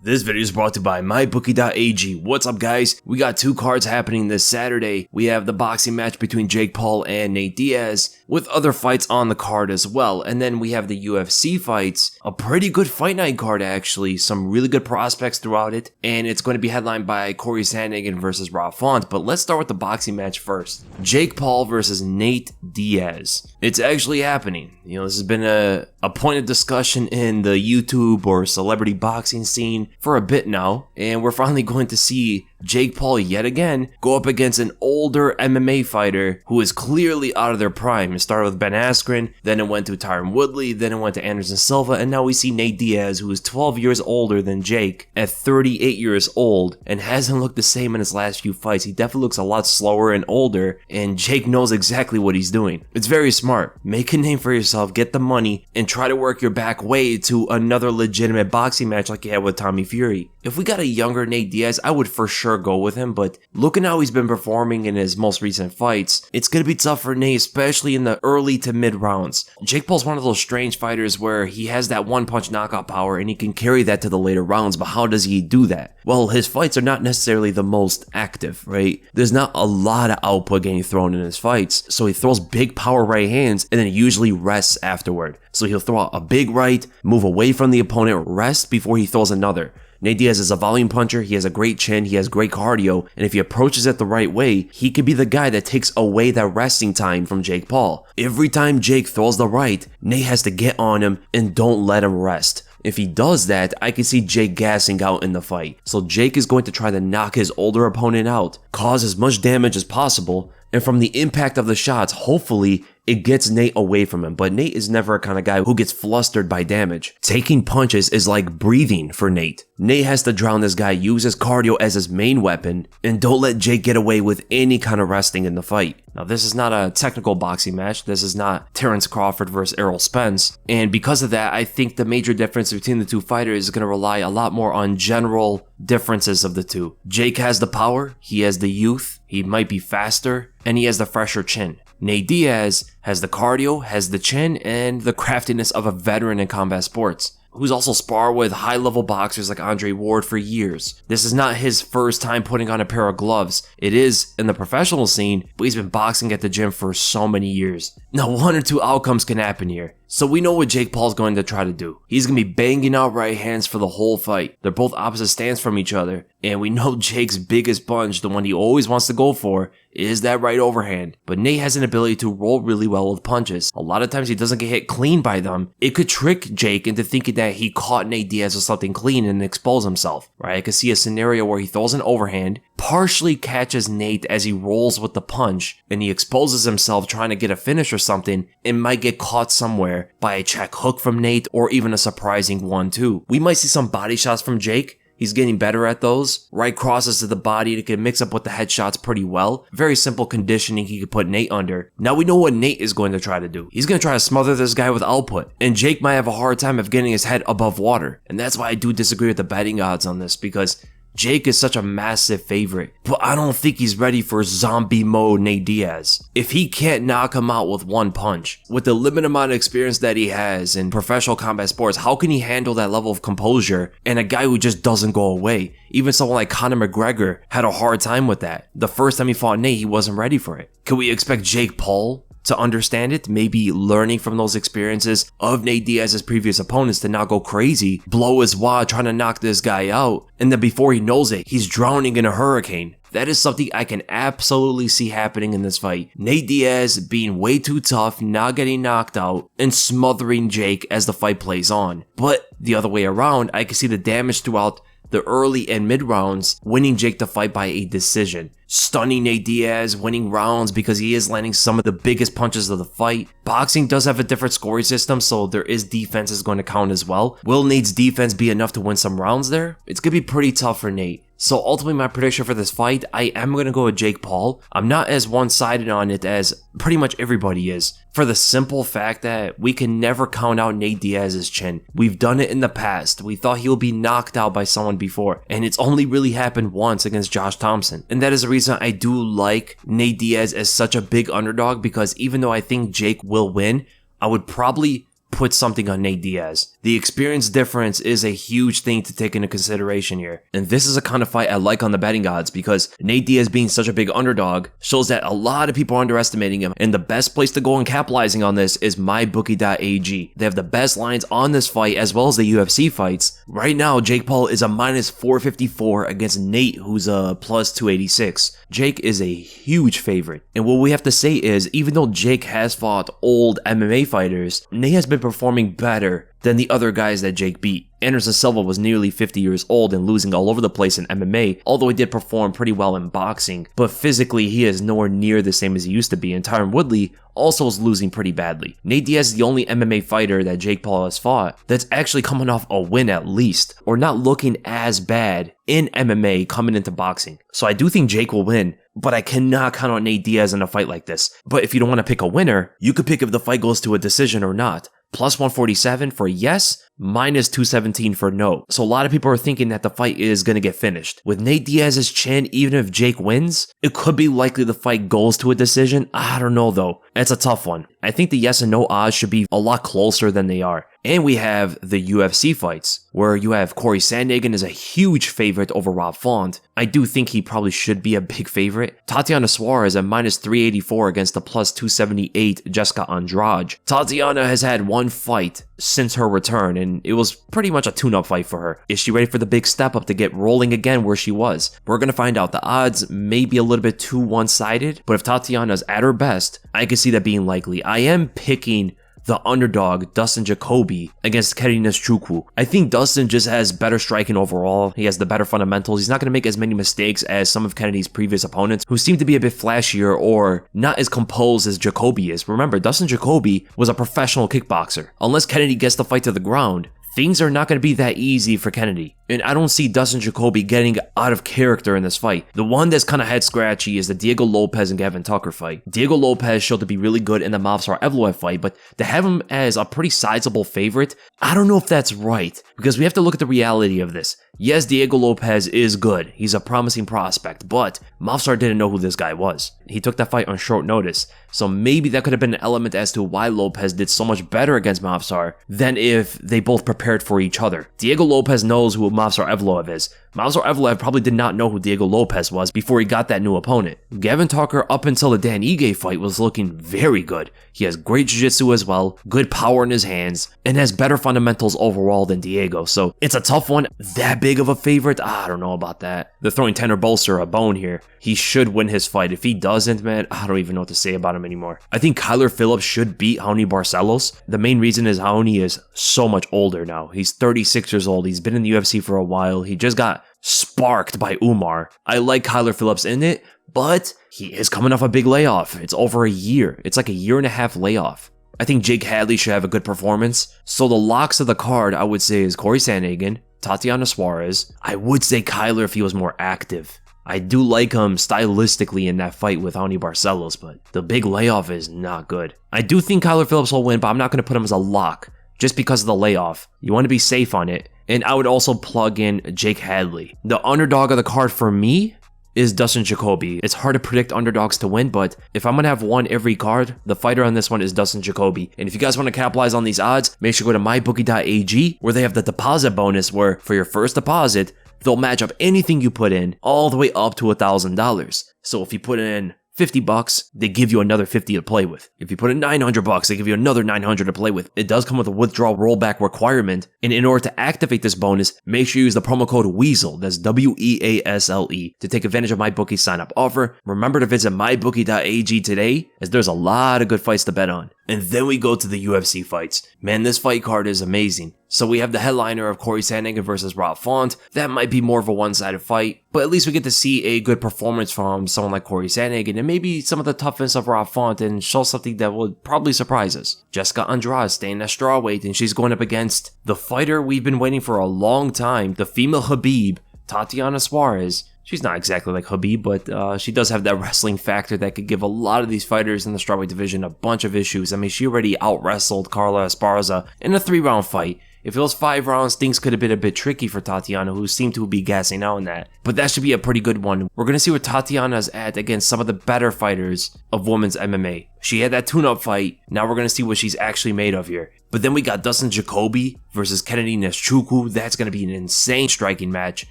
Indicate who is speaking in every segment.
Speaker 1: This video is brought to you by mybookie.ag. What's up, guys? We got two cards happening this Saturday. We have the boxing match between Jake Paul and Nate Diaz, with other fights on the card as well. And then we have the UFC fights, a pretty good fight night card actually, some really good prospects throughout it. And it's going to be headlined by Cory Sandhagen versus Rob Font. But let's start with the boxing match first. Jake Paul versus Nate Diaz. It's actually happening. You know, this has been a point of discussion in the YouTube or celebrity boxing scene for a bit now, and we're finally going to see Jake Paul yet again go up against an older MMA fighter who is clearly out of their prime. It started with Ben Askren, then it went to Tyron Woodley, then it went to Anderson Silva, and now we see Nate Diaz, who is 12 years older than Jake at 38 years old and hasn't looked the same in his last few fights. He definitely looks a lot slower and older, and Jake knows exactly what he's doing. It's very smart. Make a name for yourself, get the money, and try to work your back way to another legitimate boxing match like you had with Tommy Fury. If we got a younger Nate Diaz, I would for sure go with him, but looking how he's been performing in his most recent fights, it's going to be tough for Nate, especially in the early to mid rounds. Jake Paul's one of those strange fighters where he has that one punch knockout power and he can carry that to the later rounds, but how does he do that? Well, his fights are not necessarily the most active, right? There's not a lot of output getting thrown in his fights, so he throws big power right hands and then usually rests afterward. So he'll throw out a big right, move away from the opponent, rest before he throws another. Nate Diaz is a volume puncher, he has a great chin, he has great cardio, and if he approaches it the right way, he could be the guy that takes away that resting time from Jake Paul. Every time Jake throws the right, Nate has to get on him and don't let him rest. If he does that, I can see Jake gassing out in the fight. So Jake is going to try to knock his older opponent out, cause as much damage as possible, and from the impact of the shots, hopefully, it gets Nate away from him. But Nate is never a kind of guy who gets flustered by damage. Taking punches is like breathing for Nate. Nate has to drown this guy, use his cardio as his main weapon, and don't let Jake get away with any kind of resting in the fight. Now, this is not a technical boxing match. This is not Terrence Crawford versus Errol Spence. And because of that, I think the major difference between the two fighters is going to rely a lot more on general differences of the two. Jake has the power, he has the youth, he might be faster, and he has the fresher chin. Nate Diaz has the cardio, has the chin, and the craftiness of a veteran in combat sports, who's also sparred with high-level boxers like Andrade for years. This is not his first time putting on a pair of gloves. It is in the professional scene, but he's been boxing at the gym for so many years. Now, one or two outcomes can happen here. So we know what Jake Paul's going to try to do. He's going to be banging out right hands for the whole fight. They're both opposite stance from each other. And we know Jake's biggest punch, the one he always wants to go for, is that right overhand. But Nate has an ability to roll really well with punches. A lot of times he doesn't get hit clean by them. It could trick Jake into thinking that he caught Nate Diaz with something clean and expose himself, right? I could see a scenario where he throws an overhand, partially catches Nate as he rolls with the punch, and he exposes himself trying to get a finish or something, and might get caught somewhere by a check hook from Nate or even a surprising 1-2. We might see some body shots from Jake. He's getting better at those. Right crosses to the body to can mix up with the headshots pretty well. Very simple conditioning he could put Nate under. Now we know what Nate is going to try to do. He's going to try to smother this guy with output. And Jake might have a hard time of getting his head above water. And that's why I do disagree with the betting odds on this, because Jake is such a massive favorite, but I don't think he's ready for zombie mode Nate Diaz. If he can't knock him out with one punch, with the limited amount of experience that he has in professional combat sports, how can he handle that level of composure and a guy who just doesn't go away? Even someone like Conor McGregor had a hard time with that. The first time he fought Nate, he wasn't ready for it. Can we expect Jake Paul to understand it, maybe learning from those experiences of Nate Diaz's previous opponents to not go crazy, blow his wad trying to knock this guy out, and then before he knows it, he's drowning in a hurricane? That is something I can absolutely see happening in this fight. Nate Diaz being way too tough, not getting knocked out, and smothering Jake as the fight plays on. But the other way around, I can see the damage throughout the early and mid rounds, winning Jake the fight by a decision. Stunning Nate Diaz, winning rounds because he is landing some of the biggest punches of the fight. Boxing does have a different scoring system, so there is defense is going to count as well. Will Nate's defense be enough to win some rounds there? It's going to be pretty tough for Nate. So ultimately my prediction for this fight, I am going to go with Jake Paul. I'm not as one-sided on it as pretty much everybody is, for the simple fact that we can never count out Nate Diaz's chin. We've done it in the past. We thought he'll be knocked out by someone before, and it's only really happened once against Josh Thompson. And that is the reason I do like Nate Diaz as such a big underdog, because even though I think Jake will win, I would probably put something on Nate Diaz. The experience difference is a huge thing to take into consideration here. And this is a kind of fight I like on the betting odds because Nate Diaz being such a big underdog shows that a lot of people are underestimating him. And the best place to go and capitalizing on this is mybookie.ag. They have the best lines on this fight as well as the UFC fights. Right now, Jake Paul is a minus 454 against Nate, who's a plus 286. Jake is a huge favorite. And what we have to say is, even though Jake has fought old MMA fighters, Nate has been performing better than the other guys that Jake beat. Anderson Silva was nearly 50 years old and losing all over the place in MMA, although he did perform pretty well in boxing, but physically he is nowhere near the same as he used to be, and Tyron Woodley also is losing pretty badly. Nate Diaz is the only MMA fighter that Jake Paul has fought that's actually coming off a win at least, or not looking as bad in MMA coming into boxing. So I do think Jake will win, but I cannot count on Nate Diaz in a fight like this. But if you don't want to pick a winner, you could pick if the fight goes to a decision or not. Plus 147 for yes, minus 217 for no. So a lot of people are thinking that the fight is going to get finished. With Nate Diaz's chin, even if Jake wins, it could be likely the fight goes to a decision. I don't know though. It's a tough one. I think the yes and no odds should be a lot closer than they are. And we have the UFC fights, where you have Cory Sandhagen is a huge favorite over Rob Font. I do think he probably should be a big favorite. Tatiana Suarez at minus 384 against the plus 278 Jessica Andrade. Tatiana has had one fight since her return, and it was pretty much a tune-up fight for her. Is she ready for the big step up to get rolling again where she was? We're going to find out. The odds may be a little bit too one-sided, but if Tatiana's at her best, I can see that being likely. I am picking the underdog, Dustin Jacoby, against Kennedy Nzechukwu. I think Dustin just has better striking overall. He has the better fundamentals. He's not going to make as many mistakes as some of Kennedy's previous opponents, who seem to be a bit flashier or not as composed as Jacoby is. Remember, Dustin Jacoby was a professional kickboxer. Unless Kennedy gets the fight to the ground, things are not going to be that easy for Kennedy. And I don't see Dustin Jacoby getting out of character in this fight. The one that's kind of head scratchy is the Diego Lopez and Gavin Tucker fight. Diego Lopez showed to be really good in the Movsar Evloev fight, but to have him as a pretty sizable favorite, I don't know if that's right, because we have to look at the reality of this. Yes, Diego Lopez is good. He's a promising prospect, but Movsar didn't know who this guy was. He took that fight on short notice, so maybe that could have been an element as to why Lopez did so much better against Movsar than if they both prepared for each other. Diego Lopez knows who Movsar Evloev is. Movsar Evloev probably did not know who Diego Lopez was before he got that new opponent. Gavin Tucker, up until the Dan Ige fight, was looking very good. He has great jiu-jitsu as well, good power in his hands, and has better fundamentals overall than Diego, so it's a tough one. That big of a favorite? I don't know about that. They're throwing Tanner Bolster a bone here. He should win his fight. If he doesn't, man, I don't even know what to say about him anymore. I think Kyler Phillips should beat Raoni Barcelos. The main reason is Raoni is so much older now. He's 36 years old. He's been in the UFC for a while. He just got sparked by Umar. I like Kyler Phillips in it, but he is coming off a big layoff. It's over a year. It's like a year and a half layoff. I think Jake Hadley should have a good performance. So the locks of the card, I would say, is Cory Sandhagen, Tatiana Suarez. I would say Kyler if he was more active. I do like him stylistically in that fight with Raoni Barcelos, but the big layoff is not good. I do think Kyler Phillips will win, but I'm not going to put him as a lock just because of the layoff. You want to be safe on it. And I would also plug in Jake Hadley. The underdog of the card for me is Dustin Jacoby. It's hard to predict underdogs to win, but if I'm going to have one every card, the fighter on this one is Dustin Jacoby. And if you guys want to capitalize on these odds, make sure to go to mybookie.ag, where they have the deposit bonus where for your first deposit, they'll match up anything you put in all the way up to $1,000. So if you put in $50, they give you another 50 to play with. If you put in $900, they give you another 900 to play with. It does come with a withdrawal rollback requirement, and in order to activate this bonus, make sure you use the promo code WEASEL, that's WEASLE, to take advantage of MyBookie's sign-up offer. Remember to visit mybookie.ag today, as there's a lot of good fights to bet on. And then we go to the UFC fights. Man, this fight card is amazing. So we have the headliner of Cory Sandhagen versus Rob Font. That might be more of a one-sided fight, but at least we get to see a good performance from someone like Cory Sandhagen and maybe some of the toughness of Rob Font and show something that would probably surprise us. Jessica Andrade staying at strawweight, and she's going up against the fighter we've been waiting for a long time, the female Khabib, Tatiana Suarez. She's not exactly like Khabib, but she does have that wrestling factor that could give a lot of these fighters in the strawweight division a bunch of issues. I mean, she already out-wrestled Carla Esparza in a 3-round fight. If it was 5 rounds, things could have been a bit tricky for Tatiana, who seemed to be gassing out in that. But that should be a pretty good one. We're going to see where Tatiana's at against some of the better fighters of women's MMA. She had that tune-up fight. Now we're going to see what she's actually made of here. But then we got Dustin Jacoby versus Kennedy Nzechukwu. That's going to be an insane striking match.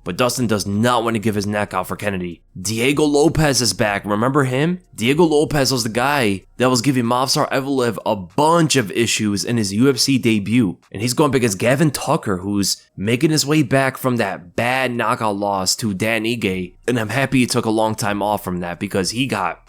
Speaker 1: But Dustin does not want to give his neck out for Kennedy. Diego Lopez is back. Remember him? Diego Lopez was the guy that was giving Movsar Evloev a bunch of issues in his UFC debut. And he's going up against Gavin Tucker, who's making his way back from that bad knockout loss to Dan Ige. And I'm happy he took a long time off from that because he got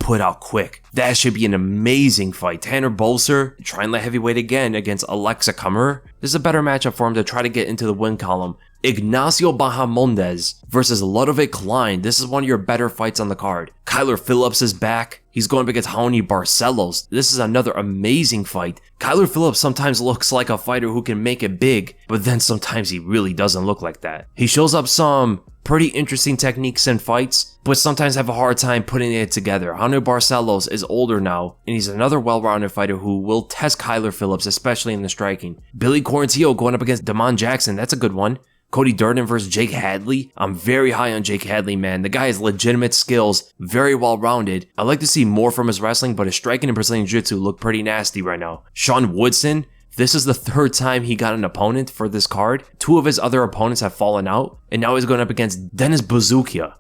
Speaker 1: put out quick. That should be an amazing fight. Tanner Boser trying light heavyweight again against Alexa Kammerer. This is a better matchup for him to try to get into the win column. Ignacio Bahamondes versus Ludovic Klein. This is one of your better fights on the card. Kyler Phillips is back. He's going up against Raoni Barcelos. This is another amazing fight. Kyler Phillips sometimes looks like a fighter who can make it big, but then sometimes he really doesn't look like that. He shows up some pretty interesting techniques in fights, but sometimes have a hard time putting it together. Raoni Barcelos is older now, and he's another well-rounded fighter who will test Kyler Phillips, especially in the striking. Billy Quarantillo going up against Damon Jackson. That's a good one. Cody Durden versus Jake Hadley. I'm very high on Jake Hadley, man. The guy has legitimate skills, very well-rounded. I'd like to see more from his wrestling, but his striking and Brazilian Jiu-Jitsu look pretty nasty right now. Sean Woodson. This is the 3rd time he got an opponent for this card. 2 of his other opponents have fallen out, and now he's going up against Dennis Bazooka.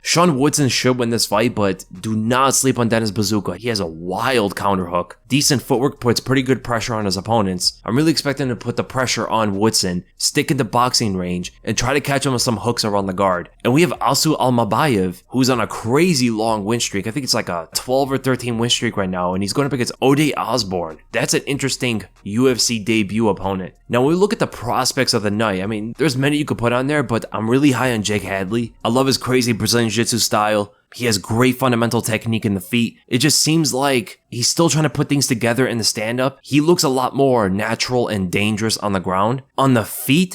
Speaker 1: Sean Woodson should win this fight, but do not sleep on Dennis Bazooka. He has a wild counter hook. Decent footwork, puts pretty good pressure on his opponents. I'm really expecting to put the pressure on Woodson, stick in the boxing range, and try to catch him with some hooks around the guard. And we have Asu Almabayev, who's on a crazy long win streak. I think it's like a 12 or 13 win streak right now, and he's going up against Ode Osborne. That's an interesting UFC debut opponent. Now, when we look at the prospects of the night, I mean, there's many you could put on there, but I'm really high on Jake Hadley. I love his crazy Brazilian Jiu-Jitsu style. He has great fundamental technique in the feet. It just seems like he's still trying to put things together in the stand-up. He looks a lot more natural and dangerous on the ground. On the feet,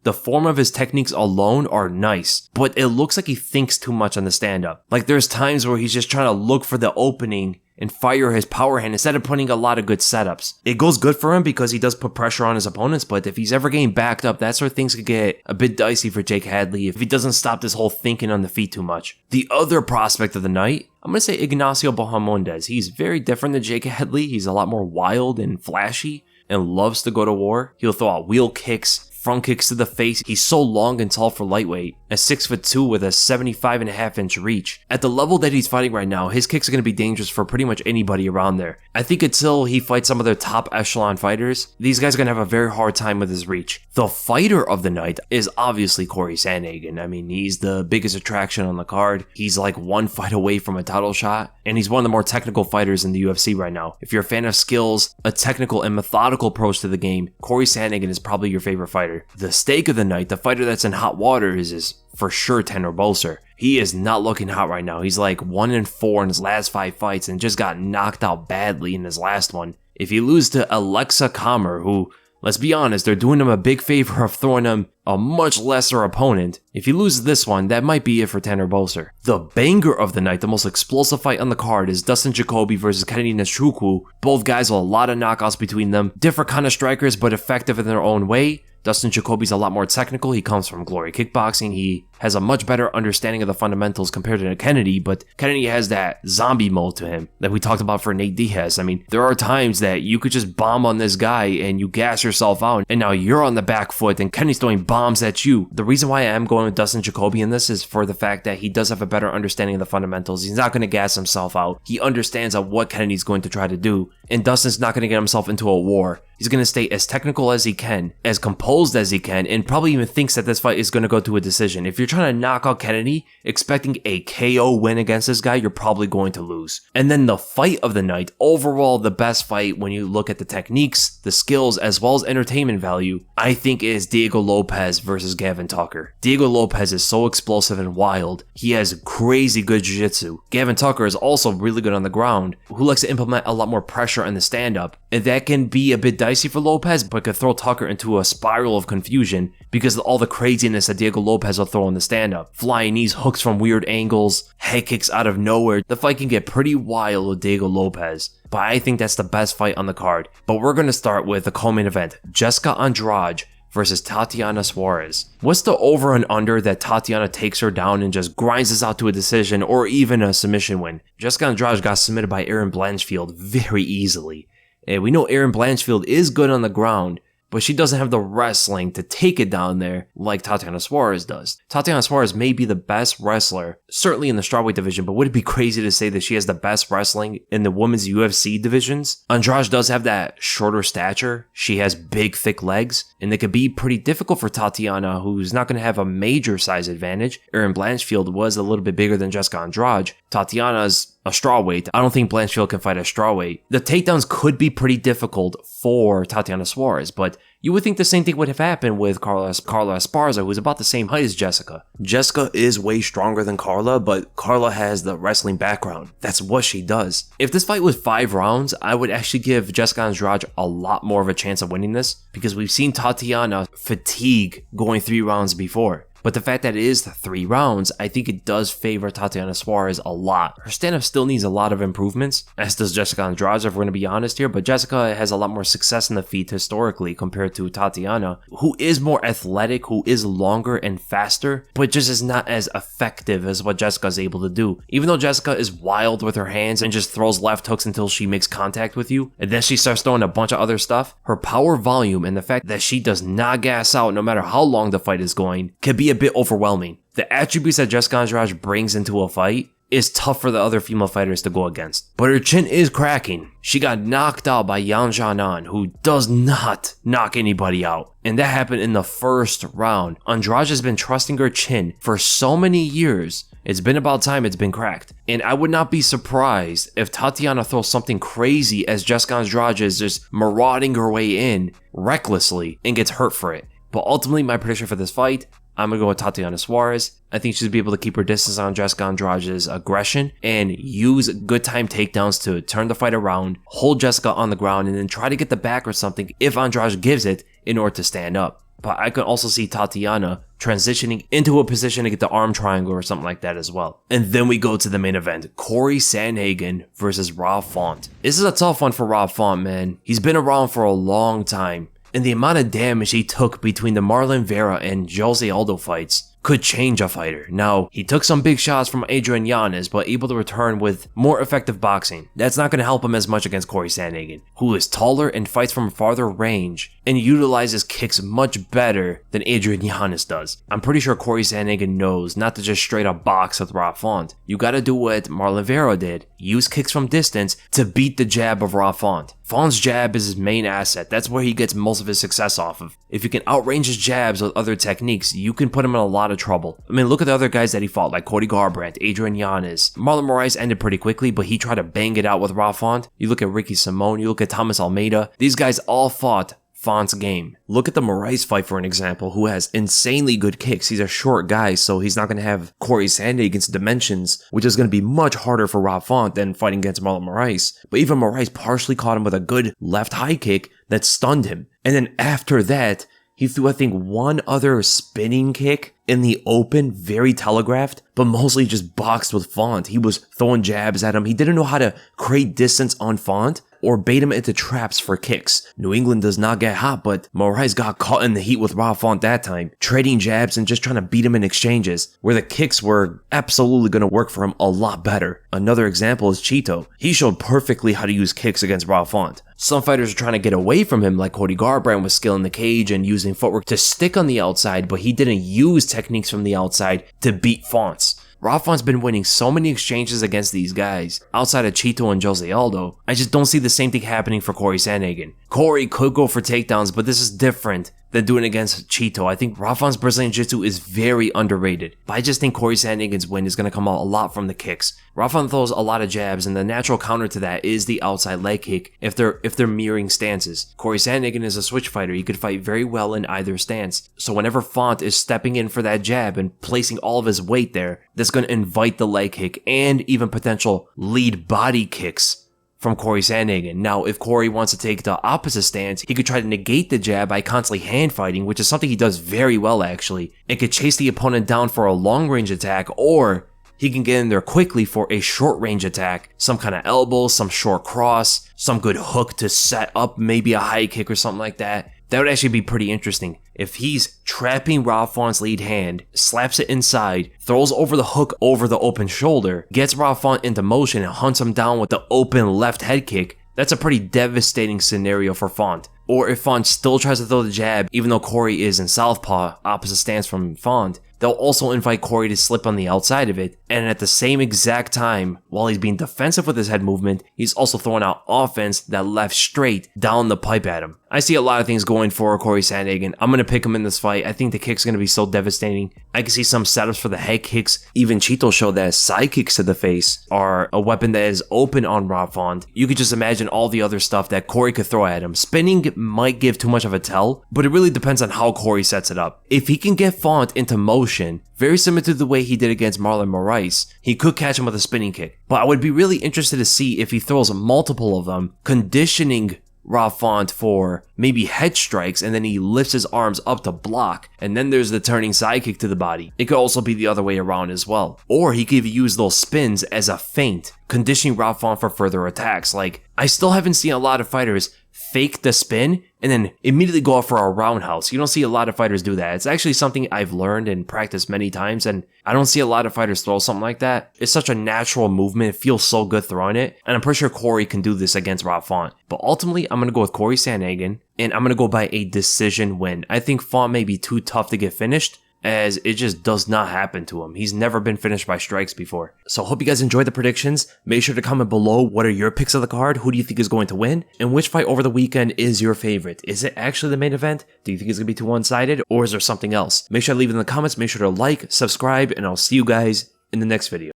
Speaker 1: the form of his techniques alone are nice, but it looks like he thinks too much on the stand-up. Like there's times where he's just trying to look for the opening and fire his power hand instead of putting a lot of good setups. It goes good for him because he does put pressure on his opponents, but if he's ever getting backed up, that's where things could get a bit dicey for Jake Hadley if he doesn't stop this whole thinking on the feet too much. The other prospect of the night, I'm going to say Ignacio Bahamondes. He's very different than Jake Hadley. He's a lot more wild and flashy and loves to go to war. He'll throw out wheel kicks, front kicks to the face. He's so long and tall for lightweight, at 6'2" with a 75.5-inch reach. At the level that he's fighting right now, his kicks are going to be dangerous for pretty much anybody around there. I think until he fights some of their top echelon fighters, these guys are going to have a very hard time with his reach. The fighter of the night is obviously Cory Sandhagen. I mean, he's the biggest attraction on the card. He's like one fight away from a title shot, and he's one of the more technical fighters in the UFC right now. If you're a fan of skills, a technical and methodical approach to the game, Cory Sandhagen is probably your favorite fighter. The stake of the night, the fighter that's in hot water is for sure Tanner Boser. He is not looking hot right now. He's like 1-4 in his last 5 fights and just got knocked out badly in his last one. If he loses to Alexa Kammerer, who, let's be honest, they're doing him a big favor of throwing him a much lesser opponent. If he loses this one, that might be it for Tanner Boser. The banger of the night, the most explosive fight on the card, is Dustin Jacoby versus Kennedy Nzechukwu. Both guys with a lot of knockouts between them. Different kind of strikers, but effective in their own way. Dustin Jacoby's a lot more technical. He comes from Glory Kickboxing. He has a much better understanding of the fundamentals compared to Kennedy, but Kennedy has that zombie mode to him that we talked about for Nate Diaz. I mean, there are times that you could just bomb on this guy and you gas yourself out, and now you're on the back foot and Kennedy's throwing bombs at you. The reason why I am going with Dustin Jacoby in this is for the fact that he does have a better understanding of the fundamentals. He's not going to gas himself out. He understands what Kennedy's going to try to do, and Dustin's not going to get himself into a war. He's going to stay as technical as he can, as composed as he can, and probably even thinks that this fight is going to go to a decision. If you're trying to knock out Kennedy, expecting a KO win against this guy, you're probably going to lose. And then the fight of the night, overall the best fight when you look at the techniques, the skills, as well as entertainment value, I think is Diego Lopez versus Gavin Tucker. Diego Lopez is so explosive and wild. He has crazy good jiu-jitsu. Gavin Tucker is also really good on the ground, who likes to implement a lot more pressure in the stand-up. And that can be a bit dicey for Lopez, but could throw Tucker into a spiral of confusion because of all the craziness that Diego Lopez will throw in the stand-up. Flying knees, hooks from weird angles, head kicks out of nowhere. The fight can get pretty wild with Diego Lopez, but I think that's the best fight on the card. But we're going to start with the co-main event, Jessica Andrade versus Tatiana Suarez. What's the over and under that Tatiana takes her down and just grinds us out to a decision or even a submission win? Jessica Andrade got submitted by Erin Blanchfield very easily. And we know Erin Blanchfield is good on the ground, but she doesn't have the wrestling to take it down there like Tatiana Suarez does. Tatiana Suarez may be the best wrestler, certainly in the strawweight division, but would it be crazy to say that she has the best wrestling in the women's UFC divisions? Andrade does have that shorter stature. She has big, thick legs, and it could be pretty difficult for Tatiana, who's not going to have a major size advantage. Erin Blanchfield was a little bit bigger than Jessica Andrade. Tatiana's a strawweight. I don't think Blanchfield can fight a strawweight. The takedowns could be pretty difficult for Tatiana Suarez, but you would think the same thing would have happened with Carla Esparza, who's about the same height as Jessica. Jessica is way stronger than Carla, but Carla has the wrestling background. That's what she does. If this fight was 5 rounds, I would actually give Jessica Andrade a lot more of a chance of winning this, because we've seen Tatiana fatigue going 3 rounds before. But the fact that it is 3 rounds, I think it does favor Tatiana Suarez a lot. Her stand-up still needs a lot of improvements, as does Jessica Andrade, if we're going to be honest here, but Jessica has a lot more success in the feet historically compared to Tatiana, who is more athletic, who is longer and faster, but just is not as effective as what Jessica is able to do. Even though Jessica is wild with her hands and just throws left hooks until she makes contact with you, and then she starts throwing a bunch of other stuff, her power volume and the fact that she does not gas out no matter how long the fight is going can be a bit overwhelming. The attributes that Jessica Andrade brings into a fight is tough for the other female fighters to go against. But her chin is cracking. She got knocked out by Yan Xiaonan, who does not knock anybody out. And that happened in the first round. Andrade has been trusting her chin for so many years. It's been about time it's been cracked. And I would not be surprised if Tatiana throws something crazy as Jessica Andrade is just marauding her way in recklessly and gets hurt for it. But ultimately, my prediction for this fight, I'm going to go with Tatiana Suarez. I think she'll be able to keep her distance on Jessica Andrade's aggression and use good time takedowns to turn the fight around, hold Jessica on the ground, and then try to get the back or something if Andrade gives it in order to stand up. But I could also see Tatiana transitioning into a position to get the arm triangle or something like that as well. And then we go to the main event, Cory Sandhagen versus Rob Font. This is a tough one for Rob Font, man. He's been around for a long time. And the amount of damage he took between the Marlon Vera and Jose Aldo fights could change a fighter. Now, he took some big shots from Adrian Yanez, but able to return with more effective boxing. That's not going to help him as much against Cory Sandhagen, who is taller and fights from farther range and utilizes kicks much better than Adrian Yanez does. I'm pretty sure Cory Sandhagen knows not to just straight up box with Rob Font. You gotta do what Marlon Vera did, use kicks from distance to beat the jab of Rob Font. Font's jab is his main asset. That's where he gets most of his success off of. If you can outrange his jabs with other techniques, you can put him in a lot of trouble. I mean, look at the other guys that he fought, like Cody Garbrandt, Adrian Yanez. Marlon Moraes ended pretty quickly, but he tried to bang it out with Rob Font. You look at Ricky Simone, you look at Thomas Almeida. These guys all fought Font's game. Look at the Moraes fight for an example, who has insanely good kicks. He's a short guy, so he's not going to have Cory Sandhagen's dimensions, which is going to be much harder for Rob Font than fighting against Marlon Moraes. But even Moraes partially caught him with a good left high kick that stunned him. And then after that, he threw, I think, one other spinning kick in the open, very telegraphed, but mostly just boxed with Font. He was throwing jabs at him. He didn't know how to create distance on Font or bait him into traps for kicks. New England does not get hot, but Moraes got caught in the heat with Rob Font that time, trading jabs and just trying to beat him in exchanges, where the kicks were absolutely going to work for him a lot better. Another example is Chito. He showed perfectly how to use kicks against Rob Font. Some fighters are trying to get away from him, like Cody Garbrandt with skill in the cage and using footwork to stick on the outside, but he didn't use techniques from the outside to beat Fonts. Rob Font's been winning so many exchanges against these guys, outside of Chito and Jose Aldo. I just don't see the same thing happening for Cory Sandhagen. Cory could go for takedowns, but this is different than doing against Chito. I think Rob Font's Brazilian Jiu-Jitsu is very underrated, but I just think Cory Sandhagen's win is going to come out a lot from the kicks. Rob Font throws a lot of jabs, and the natural counter to that is the outside leg kick if they're mirroring stances. Cory Sandhagen is a switch fighter. He could fight very well in either stance. So whenever Font is stepping in for that jab and placing all of his weight there, that's going to invite the leg kick and even potential lead body kicks from Cory Sandhagen. Now, if Cory wants to take the opposite stance, he could try to negate the jab by constantly hand fighting, which is something he does very well actually, and could chase the opponent down for a long range attack, or he can get in there quickly for a short range attack, some kind of elbow, some short cross, some good hook to set up maybe a high kick or something like that. That would actually be pretty interesting. If he's trapping Rob Font's lead hand, slaps it inside, throws over the hook over the open shoulder, gets Rob Font into motion and hunts him down with the open left head kick, that's a pretty devastating scenario for Font. Or if Font still tries to throw the jab, even though Cory is in southpaw, opposite stance from Font, they'll also invite Cory to slip on the outside of it, and at the same exact time, while he's being defensive with his head movement, he's also throwing out offense that left straight down the pipe at him. I see a lot of things going for Cory Sandhagen. I'm going to pick him in this fight. I think the kick's going to be so devastating. I can see some setups for the head kicks. Even Chito showed that side kicks to the face are a weapon that is open on Rob Font. You could just imagine all the other stuff that Cory could throw at him. Spinning might give too much of a tell, but it really depends on how Cory sets it up. If he can get Font into motion, very similar to the way he did against Marlon Moraes, he could catch him with a spinning kick. But I would be really interested to see if he throws multiple of them, conditioning Rob Font for maybe head strikes, and then he lifts his arms up to block, and then there's the turning side kick to the body. It could also be the other way around as well. Or he could use those spins as a feint, conditioning Rob Font for further attacks. Like, I still haven't seen a lot of fighters fake the spin and then immediately go out for a roundhouse. You don't see a lot of fighters do that. It's actually something I've learned and practiced many times, and I don't see a lot of fighters throw something like that. It's such a natural movement. It feels so good throwing it, and I'm pretty sure Cory can do this against Rob Font. But ultimately, I'm going to go with Cory Sandhagen, and I'm going to go by a decision win. I think Font may be too tough to get finished, as it just does not happen to him. He's never been finished by strikes before. So I hope you guys enjoyed the predictions. Make sure to comment below what are your picks of the card, who do you think is going to win, and which fight over the weekend is your favorite. Is it actually the main event? Do you think it's going to be too one-sided, or is there something else? Make sure to leave it in the comments, make sure to like, subscribe, and I'll see you guys in the next video.